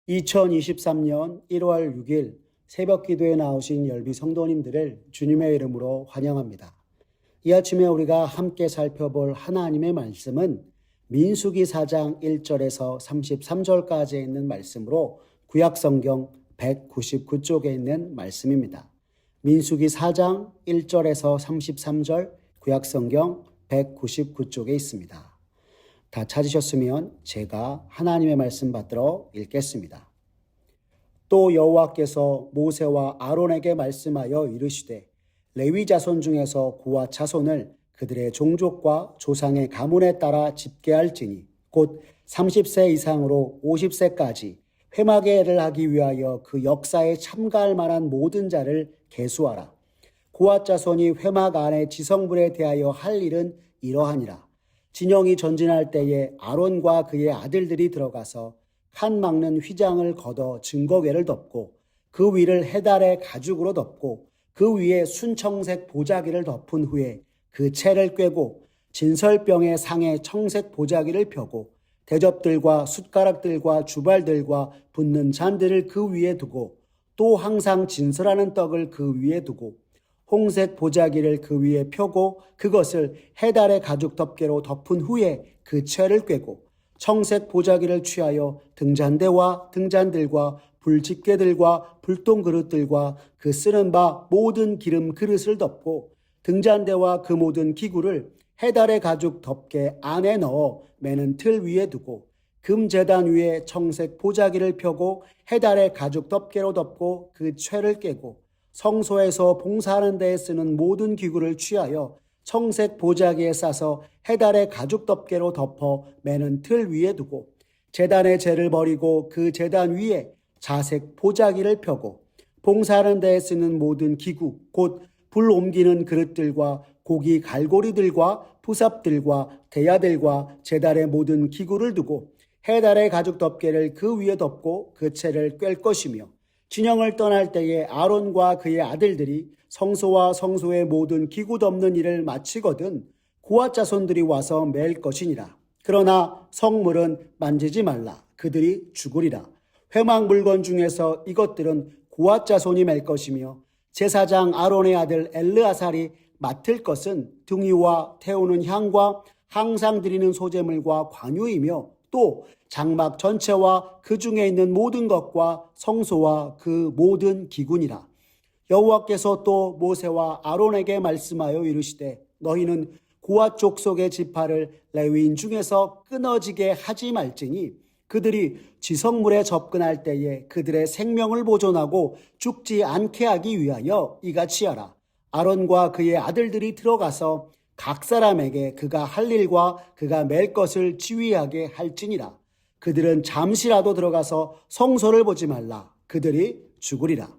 2023년 1월 6일 새벽 기도에 나오신 열비 성도님들을 주님의 이름으로 환영합니다. 이 아침에 우리가 함께 살펴볼 하나님의 말씀은 민수기 4장 1절에서 33절까지 있는 말씀으로 구약성경 199쪽에 있는 말씀입니다. 민수기 4장 1절에서 33절 구약성경 199쪽에 있습니다. 다 찾으셨으면 제가 하나님의 말씀 받들어 읽겠습니다. 또 여호와께서 모세와 아론에게 말씀하여 이르시되 레위 자손 중에서 고핫 자손을 그들의 종족과 조상의 가문에 따라 집계할지니 곧 30세 이상으로 50세까지 회막의 일을 하기 위하여 그 역사에 참가할 만한 모든 자를 계수하라. 고핫 자손이 회막 안에 지성불에 대하여 할 일은 이러하니라. 진영이 전진할 때에 아론과 그의 아들들이 들어가서 칸 막는 휘장을 걷어 증거궤를 덮고 그 위를 해달의 가죽으로 덮고 그 위에 순청색 보자기를 덮은 후에 그 채를 꿰고 진설병의 상에 청색 보자기를 펴고 대접들과 숟가락들과 주발들과 붓는 잔들을 그 위에 두고 또 항상 진설하는 떡을 그 위에 두고 홍색 보자기를 그 위에 펴고 그것을 해달의 가죽 덮개로 덮은 후에 그 채를 꿰고 청색 보자기를 취하여 등잔대와 등잔들과 불집게들과 불똥 그릇들과 그 쓰는 바 모든 기름 그릇을 덮고 등잔대와 그 모든 기구를 해달의 가죽 덮개 안에 넣어 매는 틀 위에 두고 금제단 위에 청색 보자기를 펴고 해달의 가죽 덮개로 덮고 그 채를 꿰고 성소에서 봉사하는 데에 쓰는 모든 기구를 취하여 청색 보자기에 싸서 해달의 가죽 덮개로 덮어 매는 틀 위에 두고 제단의 재를 버리고 그 제단 위에 자색 보자기를 펴고 봉사하는 데에 쓰는 모든 기구 곧 불 옮기는 그릇들과 고기 갈고리들과 부삽들과 대야들과 제단의 모든 기구를 두고 해달의 가죽 덮개를 그 위에 덮고 그 채를 꿰 것이며 진영을 떠날 때에 아론과 그의 아들들이 성소와 성소의 모든 기구 덮는 일을 마치거든 고핫 자손들이 와서 맬 것이니라. 그러나 성물은 만지지 말라. 그들이 죽으리라. 회막 물건 중에서 이것들은 고핫 자손이 맬 것이며 제사장 아론의 아들 엘르아살이 맡을 것은 등이와 태우는 향과 항상 드리는 소제물과 관유이며 또 장막 전체와 그 중에 있는 모든 것과 성소와 그 모든 기구니라. 여호와께서 또 모세와 아론에게 말씀하여 이르시되 너희는 고핫 족속의 지파를 레위인 중에서 끊어지게 하지 말지니 그들이 지성물에 접근할 때에 그들의 생명을 보존하고 죽지 않게 하기 위하여 이같이 하라. 아론과 그의 아들들이 들어가서 각 사람에게 그가 할 일과 그가 맬 것을 지휘하게 할지니라. 그들은 잠시라도 들어가서 성소를 보지 말라. 그들이 죽으리라.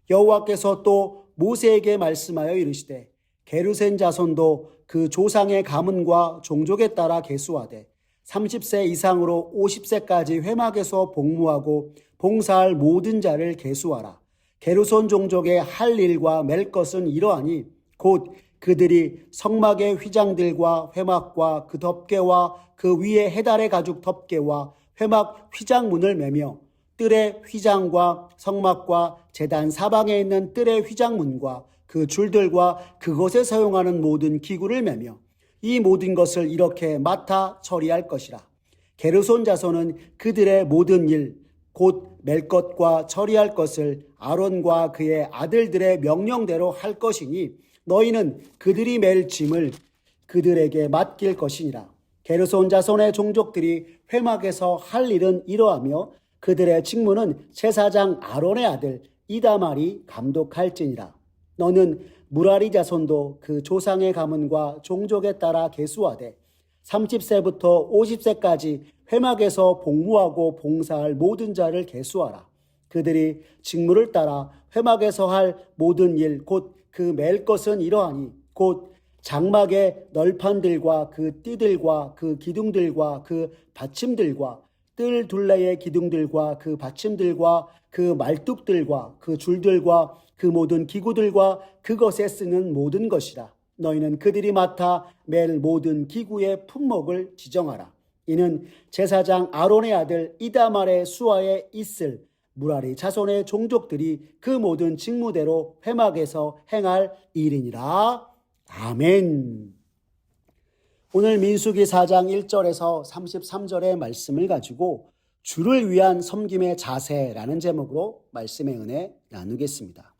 여호와께서 또 모세에게 말씀하여 이르시되 게르센 자손도 그 조상의 가문과 종족에 따라 계수하되 30세 이상으로 50세까지 회막에서 복무하고 봉사할 모든 자를 계수하라. 게르손 종족의 할 일과 맬 것은 이러하니 곧 그들이 성막의 휘장들과 회막과 그 덮개와 그 위에 해달의 가죽 덮개와 회막 휘장문을 매며 뜰의 휘장과 성막과 제단 사방에 있는 뜰의 휘장문과 그 줄들과 그것에 사용하는 모든 기구를 매며 이 모든 것을 이렇게 맡아 처리할 것이라. 게르손 자손은 그들의 모든 일 곧 맬 것과 처리할 것을 아론과 그의 아들들의 명령대로 할 것이니 너희는 그들이 맬 짐을 그들에게 맡길 것이니라. 게르손 자손의 종족들이 회막에서 할 일은 이러하며 그들의 직무는 제사장 아론의 아들 이다말이 감독할지니라. 너는 무라리 자손도 그 조상의 가문과 종족에 따라 계수하되 30세부터 50세까지 회막에서 복무하고 봉사할 모든 자를 계수하라. 그들이 직무를 따라 회막에서 할 모든 일 곧 그 맬 것은 이러하니 곧 장막의 널판들과 그 띠들과 그 기둥들과 그 받침들과 뜰 둘레의 기둥들과 그 받침들과 그 말뚝들과 그 줄들과 그 모든 기구들과 그것에 쓰는 모든 것이라. 너희는 그들이 맡아 맬 모든 기구의 품목을 지정하라. 이는 제사장 아론의 아들 이다말의 수하에 있을 무라리 자손의 종족들이 그 모든 직무대로 회막에서 행할 일이니라. 아멘. 오늘 민수기 4장 1절에서 33절의 말씀을 가지고 주를 위한 섬김의 자세라는 제목으로 말씀의 은혜 나누겠습니다.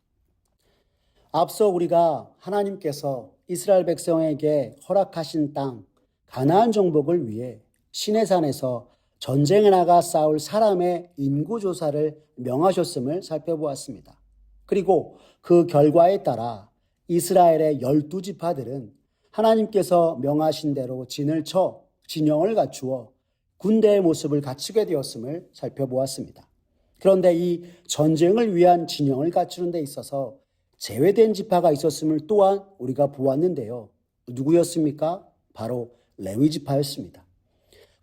앞서 우리가 하나님께서 이스라엘 백성에게 허락하신 땅 가나안 정복을 위해 시내산에서 전쟁에 나가 싸울 사람의 인구조사를 명하셨음을 살펴보았습니다. 그리고 그 결과에 따라 이스라엘의 12지파들은 하나님께서 명하신 대로 진을 쳐 진영을 갖추어 군대의 모습을 갖추게 되었음을 살펴보았습니다. 그런데 이 전쟁을 위한 진영을 갖추는 데 있어서 제외된 지파가 있었음을 또한 우리가 보았는데요. 누구였습니까? 바로 레위 지파였습니다.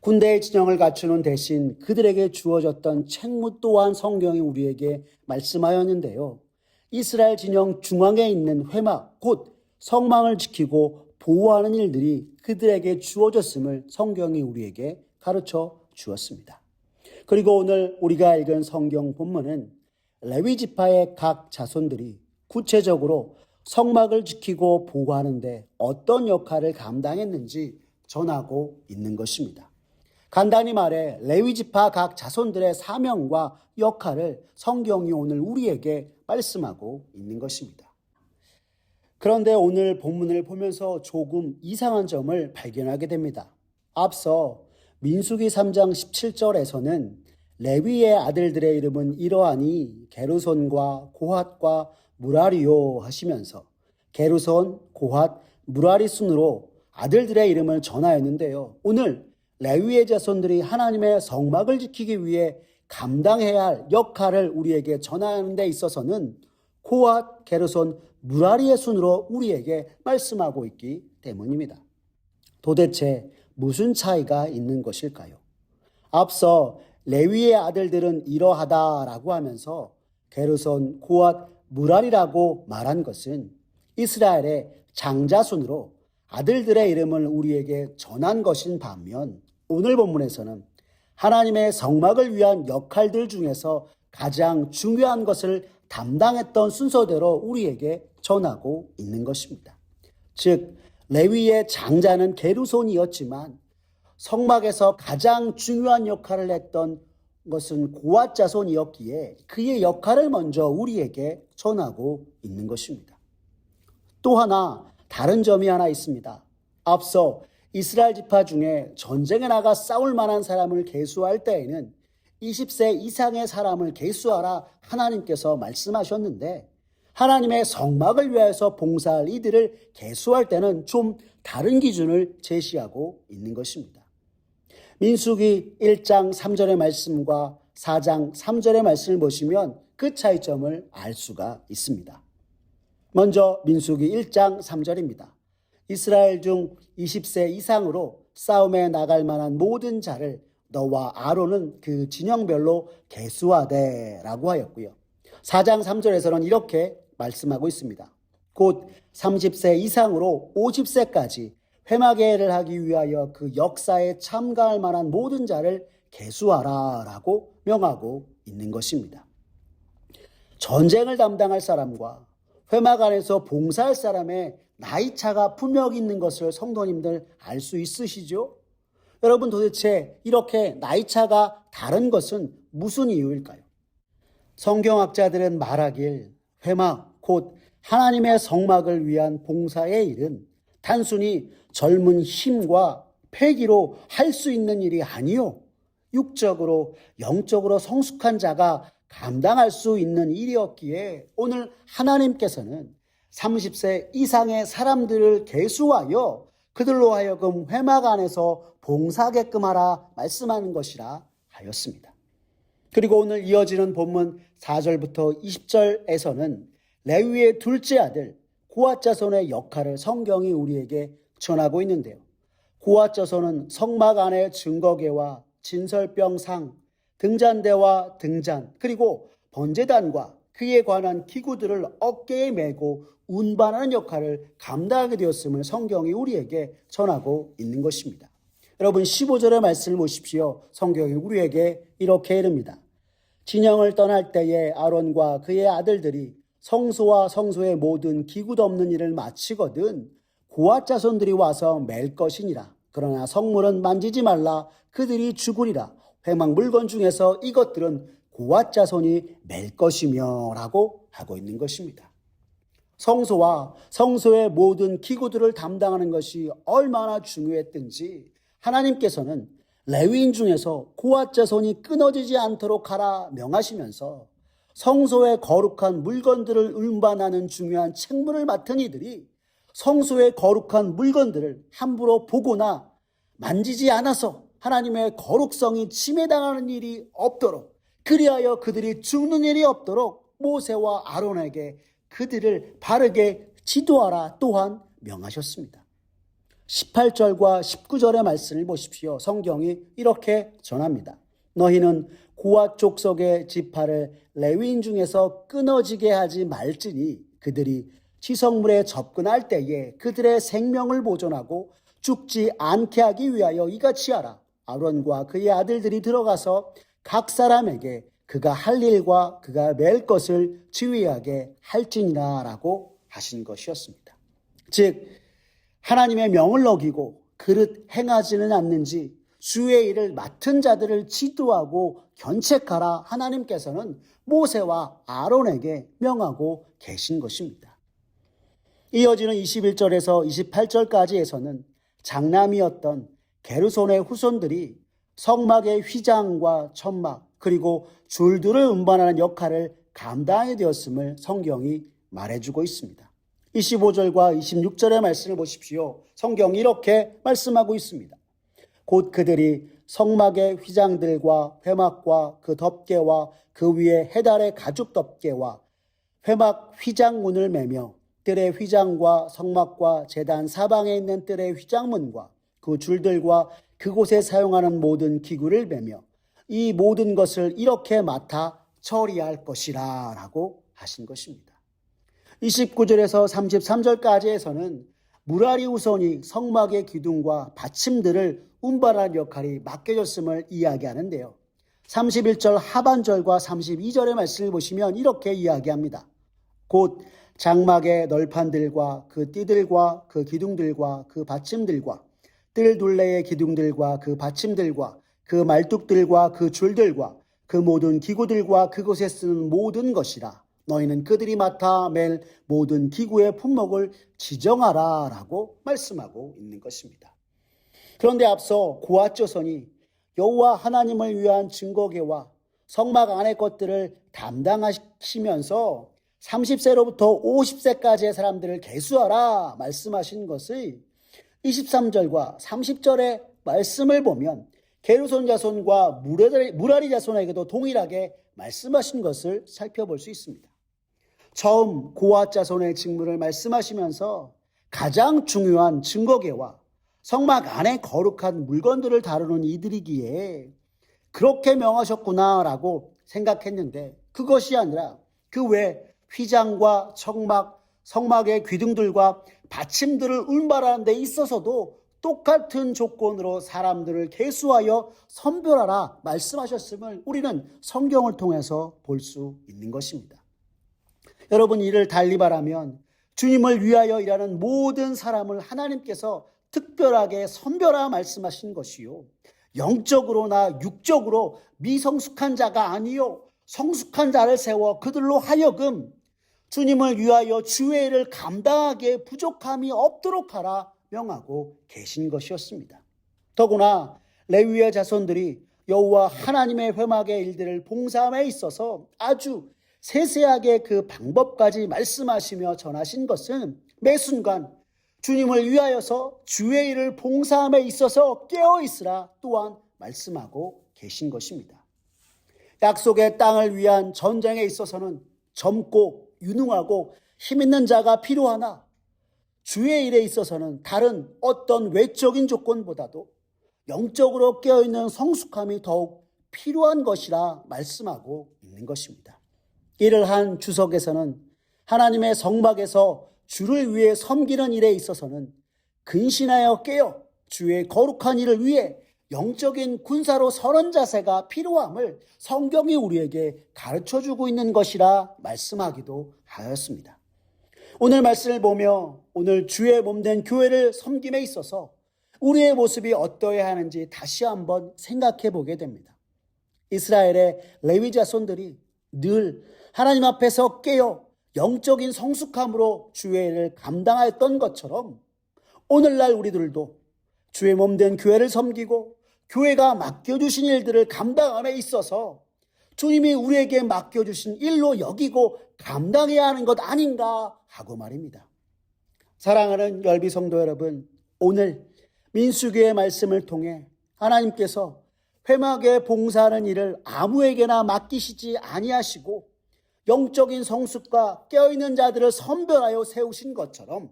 군대의 진영을 갖추는 대신 그들에게 주어졌던 책무 또한 성경이 우리에게 말씀하였는데요. 이스라엘 진영 중앙에 있는 회막, 곧 성망을 지키고 보호하는 일들이 그들에게 주어졌음을 성경이 우리에게 가르쳐 주었습니다. 그리고 오늘 우리가 읽은 성경 본문은 레위 지파의 각 자손들이 구체적으로 성막을 지키고 보호하는 데 어떤 역할을 감당했는지 전하고 있는 것입니다. 간단히 말해 레위 지파 각 자손들의 사명과 역할을 성경이 오늘 우리에게 말씀하고 있는 것입니다. 그런데 오늘 본문을 보면서 조금 이상한 점을 발견하게 됩니다. 앞서 민수기 3장 17절에서는 레위의 아들들의 이름은 이러하니 게르손과 고핫과 무라리요 하시면서 게르손, 고핫, 무라리 순으로 아들들의 이름을 전하였는데요. 오늘 레위의 자손들이 하나님의 성막을 지키기 위해 감당해야 할 역할을 우리에게 전하는 데 있어서는 고핫, 게르손, 무라리의 순으로 우리에게 말씀하고 있기 때문입니다. 도대체 무슨 차이가 있는 것일까요? 앞서 레위의 아들들은 이러하다라고 하면서 게르손, 고핫, 무라리라고 말한 것은 이스라엘의 장자순으로 아들들의 이름을 우리에게 전한 것인 반면 오늘 본문에서는 하나님의 성막을 위한 역할들 중에서 가장 중요한 것을 담당했던 순서대로 우리에게 전하고 있는 것입니다. 즉 레위의 장자는 게르손이었지만 성막에서 가장 중요한 역할을 했던 것은 고핫 자손이었기에 그의 역할을 먼저 우리에게 전하고 있는 것입니다. 또 하나 다른 점이 하나 있습니다. 앞서 이스라엘 지파 중에 전쟁에 나가 싸울 만한 사람을 계수할 때에는 20세 이상의 사람을 계수하라 하나님께서 말씀하셨는데 하나님의 성막을 위해서 봉사할 이들을 계수할 때는 좀 다른 기준을 제시하고 있는 것입니다. 민수기 1장 3절의 말씀과 4장 3절의 말씀을 보시면 그 차이점을 알 수가 있습니다. 먼저 민수기 1장 3절입니다. 이스라엘 중 20세 이상으로 싸움에 나갈 만한 모든 자를 너와 아론은 그 진영별로 계수하되 라고 하였고요. 4장 3절에서는 이렇게 말씀하고 있습니다. 곧 30세 이상으로 50세까지 회막예를 하기 위하여 그 역사에 참가할 만한 모든 자를 계수하라 라고 명하고 있는 것입니다. 전쟁을 담당할 사람과 회막 안에서 봉사할 사람의 나이차가 분명히 있는 것을 성도님들 알 수 있으시죠? 여러분 도대체 이렇게 나이차가 다른 것은 무슨 이유일까요? 성경학자들은 말하길 회막 곧 하나님의 성막을 위한 봉사의 일은 단순히 젊은 힘과 패기로 할 수 있는 일이 아니요 육적으로 영적으로 성숙한 자가 감당할 수 있는 일이었기에 오늘 하나님께서는 30세 이상의 사람들을 계수하여 그들로 하여금 회막 안에서 봉사하게끔 하라 말씀하는 것이라 하였습니다. 그리고 오늘 이어지는 본문 4절부터 20절에서는 레위의 둘째 아들 고핫 자손의 역할을 성경이 우리에게 전하고 있는데요. 고핫 자손은 성막 안의 증거계와 진설병상, 등잔대와 등잔, 그리고 번제단과 그에 관한 기구들을 어깨에 메고 운반하는 역할을 감당하게 되었음을 성경이 우리에게 전하고 있는 것입니다. 여러분 15절의 말씀을 보십시오. 성경이 우리에게 이렇게 이릅니다. 진영을 떠날 때에 아론과 그의 아들들이 성소와 성소의 모든 기구 덮는 일을 마치거든 고앗 자손들이 와서 맬 것이니라. 그러나 성물은 만지지 말라. 그들이 죽으리라. 회막 물건 중에서 이것들은 고앗 자손이 맬 것이며 라고 하고 있는 것입니다. 성소와 성소의 모든 기구들을 담당하는 것이 얼마나 중요했든지 하나님께서는 레위인 중에서 고앗 자손이 끊어지지 않도록 하라 명하시면서 성소의 거룩한 물건들을 운반하는 중요한 책무를 맡은 이들이 성소의 거룩한 물건들을 함부로 보거나 만지지 않아서 하나님의 거룩성이 침해당하는 일이 없도록, 그리하여 그들이 죽는 일이 없도록 모세와 아론에게 그들을 바르게 지도하라 또한 명하셨습니다. 18절과 19절의 말씀을 보십시오. 성경이 이렇게 전합니다. 너희는 고앗 족속의 지파를 레위인 중에서 끊어지게 하지 말지니 그들이 지성물에 접근할 때에 그들의 생명을 보존하고 죽지 않게 하기 위하여 이같이 하라. 아론과 그의 아들들이 들어가서 각 사람에게 그가 할 일과 그가 맬 것을 지휘하게 할지니라 라고 하신 것이었습니다. 즉 하나님의 명을 어기고 그릇 행하지는 않는지 주의 일을 맡은 자들을 지도하고 견책하라 하나님께서는 모세와 아론에게 명하고 계신 것입니다. 이어지는 21절에서 28절까지에서는 장남이었던 게르손의 후손들이 성막의 휘장과 천막 그리고 줄들을 운반하는 역할을 감당하게 되었음을 성경이 말해주고 있습니다. 25절과 26절의 말씀을 보십시오. 성경이 이렇게 말씀하고 있습니다. 곧 그들이 성막의 휘장들과 회막과 그 덮개와 그 위에 해달의 가죽 덮개와 회막 휘장문을 매며 뜰의 휘장과 성막과 제단 사방에 있는 뜰의 휘장문과 그 줄들과 그곳에 사용하는 모든 기구를 매며 이 모든 것을 이렇게 맡아 처리할 것이라 라고 하신 것입니다. 29절에서 33절까지에서는 무라리 후손이 성막의 기둥과 받침들을 운반할 역할이 맡겨졌음을 이야기하는데요. 31절 하반절과 32절의 말씀을 보시면 이렇게 이야기합니다. 곧 장막의 널판들과 그 띠들과 그 기둥들과 그 받침들과 뜰 둘레의 기둥들과 그 받침들과 그 말뚝들과 그 줄들과 그 모든 기구들과 그곳에 쓰는 모든 것이라. 너희는 그들이 맡아 맬 모든 기구의 품목을 지정하라 라고 말씀하고 있는 것입니다. 그런데 앞서 고앗 자손이 여호와 하나님을 위한 증거궤와 성막 안의 것들을 담당하시면서 30세로부터 50세까지의 사람들을 계수하라 말씀하신 것의 23절과 30절의 말씀을 보면 게르손 자손과 무라리 자손에게도 동일하게 말씀하신 것을 살펴볼 수 있습니다. 처음 고앗 자손의 직무를 말씀하시면서 가장 중요한 증거궤와 성막 안에 거룩한 물건들을 다루는 이들이기에 그렇게 명하셨구나라고 생각했는데 그것이 아니라 그 외 휘장과 청막, 성막의 귀등들과 받침들을 운반하는 데 있어서도 똑같은 조건으로 사람들을 계수하여 선별하라 말씀하셨음을 우리는 성경을 통해서 볼 수 있는 것입니다. 여러분 이를 달리 말하면 주님을 위하여 일하는 모든 사람을 하나님께서 특별하게 선별하라 말씀하신 것이요. 영적으로나 육적으로 미성숙한 자가 아니요 성숙한 자를 세워 그들로 하여금 주님을 위하여 주의 일을 감당하기에 부족함이 없도록 하라 명하고 계신 것이었습니다. 더구나 레위의 자손들이 여호와 하나님의 회막의 일들을 봉사함에 있어서 아주 세세하게 그 방법까지 말씀하시며 전하신 것은 매 순간 주님을 위하여서 주의 일을 봉사함에 있어서 깨어있으라 또한 말씀하고 계신 것입니다. 약속의 땅을 위한 전쟁에 있어서는 젊고 유능하고 힘있는 자가 필요하나 주의 일에 있어서는 다른 어떤 외적인 조건보다도 영적으로 깨어있는 성숙함이 더욱 필요한 것이라 말씀하고 있는 것입니다. 이를 한 주석에서는 하나님의 성막에서 주를 위해 섬기는 일에 있어서는 근신하여 깨어 주의 거룩한 일을 위해 영적인 군사로 서는 자세가 필요함을 성경이 우리에게 가르쳐주고 있는 것이라 말씀하기도 하였습니다. 오늘 말씀을 보며 오늘 주의 몸된 교회를 섬김에 있어서 우리의 모습이 어떠해야 하는지 다시 한번 생각해 보게 됩니다. 이스라엘의 레위 자손들이 늘 하나님 앞에서 깨어 영적인 성숙함으로 주의 일을 감당하였던 것처럼 오늘날 우리들도 주의 몸된 교회를 섬기고 교회가 맡겨주신 일들을 감당함에 있어서 주님이 우리에게 맡겨주신 일로 여기고 감당해야 하는 것 아닌가 하고 말입니다. 사랑하는 열비 성도 여러분, 오늘 민수기의 말씀을 통해 하나님께서 회막에 봉사하는 일을 아무에게나 맡기시지 아니하시고 영적인 성숙과 깨어있는 자들을 선별하여 세우신 것처럼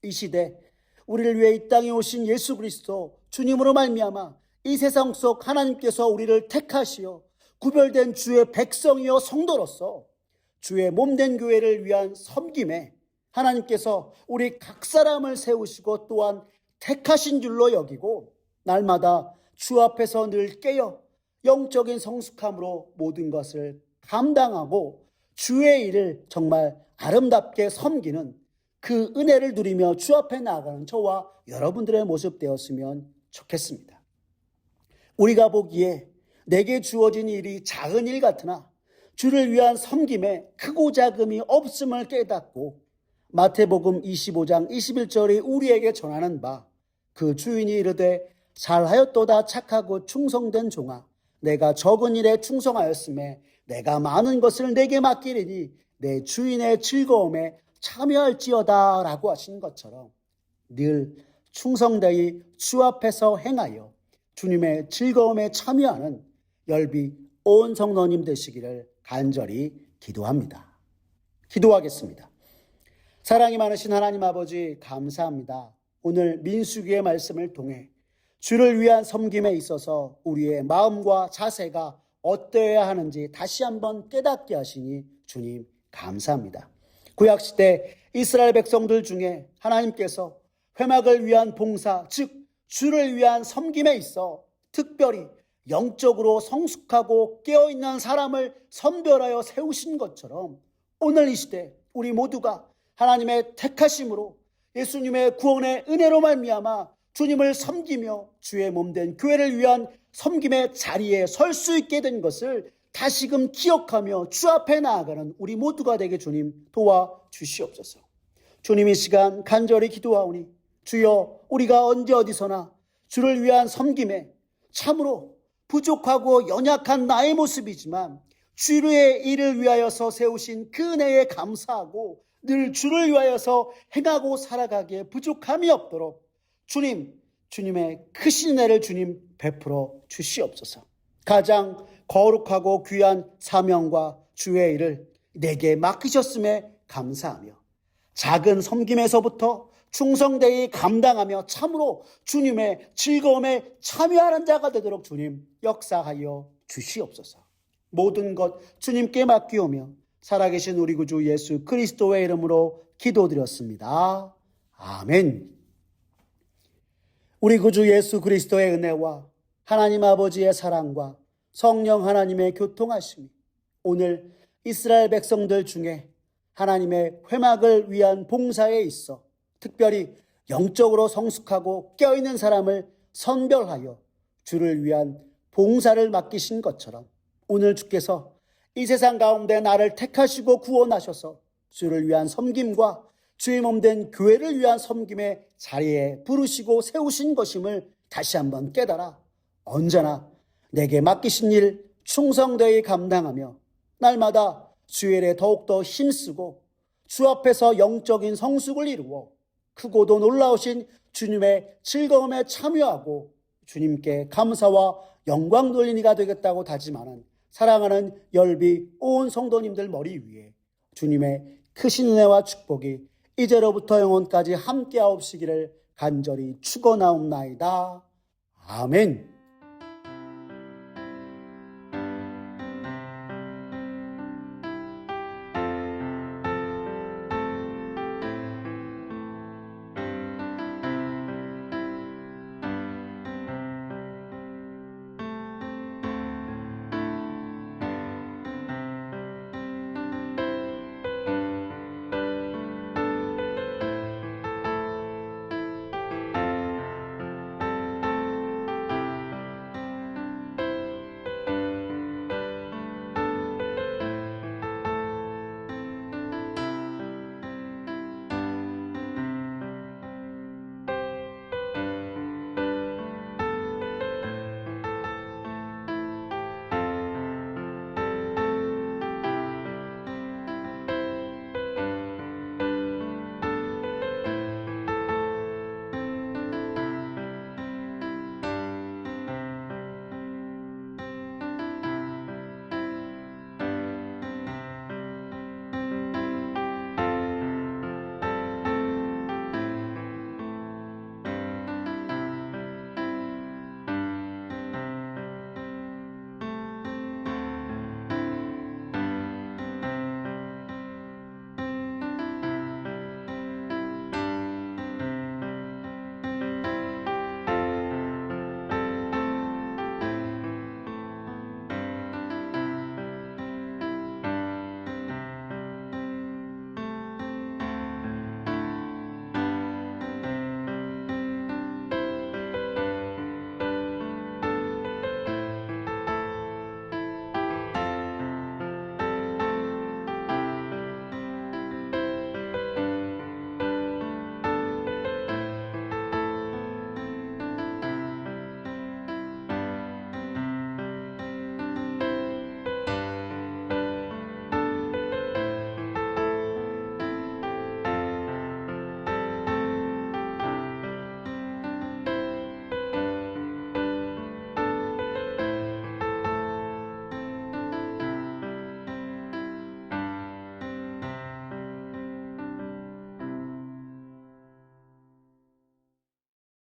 이 시대 우리를 위해 이 땅에 오신 예수 그리스도 주님으로 말미암아 이 세상 속 하나님께서 우리를 택하시어 구별된 주의 백성이여 성도로서 주의 몸된 교회를 위한 섬김에 하나님께서 우리 각 사람을 세우시고 또한 택하신 줄로 여기고 날마다 주 앞에서 늘 깨어 영적인 성숙함으로 모든 것을 감당하고 주의 일을 정말 아름답게 섬기는 그 은혜를 누리며 주 앞에 나아가는 저와 여러분들의 모습 되었으면 좋겠습니다. 우리가 보기에 내게 주어진 일이 작은 일 같으나 주를 위한 섬김에 크고 작음이 없음을 깨닫고 마태복음 25장 21절이 우리에게 전하는 바 그 주인이 이르되 잘하였도다 착하고 충성된 종아 내가 적은 일에 충성하였음에 내가 많은 것을 내게 맡기리니 내 주인의 즐거움에 참여할지어다 라고 하신 것처럼 늘 충성되이 주 앞에서 행하여 주님의 즐거움에 참여하는 열비 온 성도님 되시기를 간절히 기도합니다. 기도하겠습니다. 사랑이 많으신 하나님 아버지 감사합니다. 오늘 민수기의 말씀을 통해 주를 위한 섬김에 있어서 우리의 마음과 자세가 어떠해야 하는지 다시 한번 깨닫게 하시니 주님 감사합니다. 구약시대 이스라엘 백성들 중에 하나님께서 회막을 위한 봉사, 즉 주를 위한 섬김에 있어 특별히 영적으로 성숙하고 깨어있는 사람을 선별하여 세우신 것처럼 오늘 이 시대 우리 모두가 하나님의 택하심으로 예수님의 구원의 은혜로 말미암아 주님을 섬기며 주의 몸된 교회를 위한 섬김의 자리에 설 수 있게 된 것을 다시금 기억하며 주 앞에 나아가는 우리 모두가 되게 주님 도와주시옵소서. 주님 이 시간 간절히 기도하오니 주여 우리가 언제 어디서나 주를 위한 섬김에 참으로 부족하고 연약한 나의 모습이지만 주의 일을 위하여서 세우신 그 은혜에 감사하고 늘 주를 위하여서 행하고 살아가기에 부족함이 없도록 주님의 크신 은혜를 주님 베풀어 주시옵소서. 가장 거룩하고 귀한 사명과 주의 일을 내게 맡기셨음에 감사하며 작은 섬김에서부터 충성되이 감당하며 참으로 주님의 즐거움에 참여하는 자가 되도록 주님 역사하여 주시옵소서. 모든 것 주님께 맡기오며 살아계신 우리 구주 예수 그리스도의 이름으로 기도드렸습니다. 아멘. 우리 구주 예수 그리스도의 은혜와 하나님 아버지의 사랑과 성령 하나님의 교통하심이 오늘 이스라엘 백성들 중에 하나님의 회막을 위한 봉사에 있어 특별히 영적으로 성숙하고 깨어있는 사람을 선별하여 주를 위한 봉사를 맡기신 것처럼 오늘 주께서 이 세상 가운데 나를 택하시고 구원하셔서 주를 위한 섬김과 주의 몸된 교회를 위한 섬김의 자리에 부르시고 세우신 것임을 다시 한번 깨달아 언제나 내게 맡기신 일 충성되이 감당하며 날마다 주의 일에 더욱더 힘쓰고 주 앞에서 영적인 성숙을 이루어 크고도 놀라우신 주님의 즐거움에 참여하고 주님께 감사와 영광 돌리는 이가 되겠다고 다짐하는 사랑하는 열비 온 성도님들 머리 위에 주님의 크신 은혜와 축복이 이제로부터 영원까지 함께하옵시기를 간절히 축원하옵나이다. 아멘.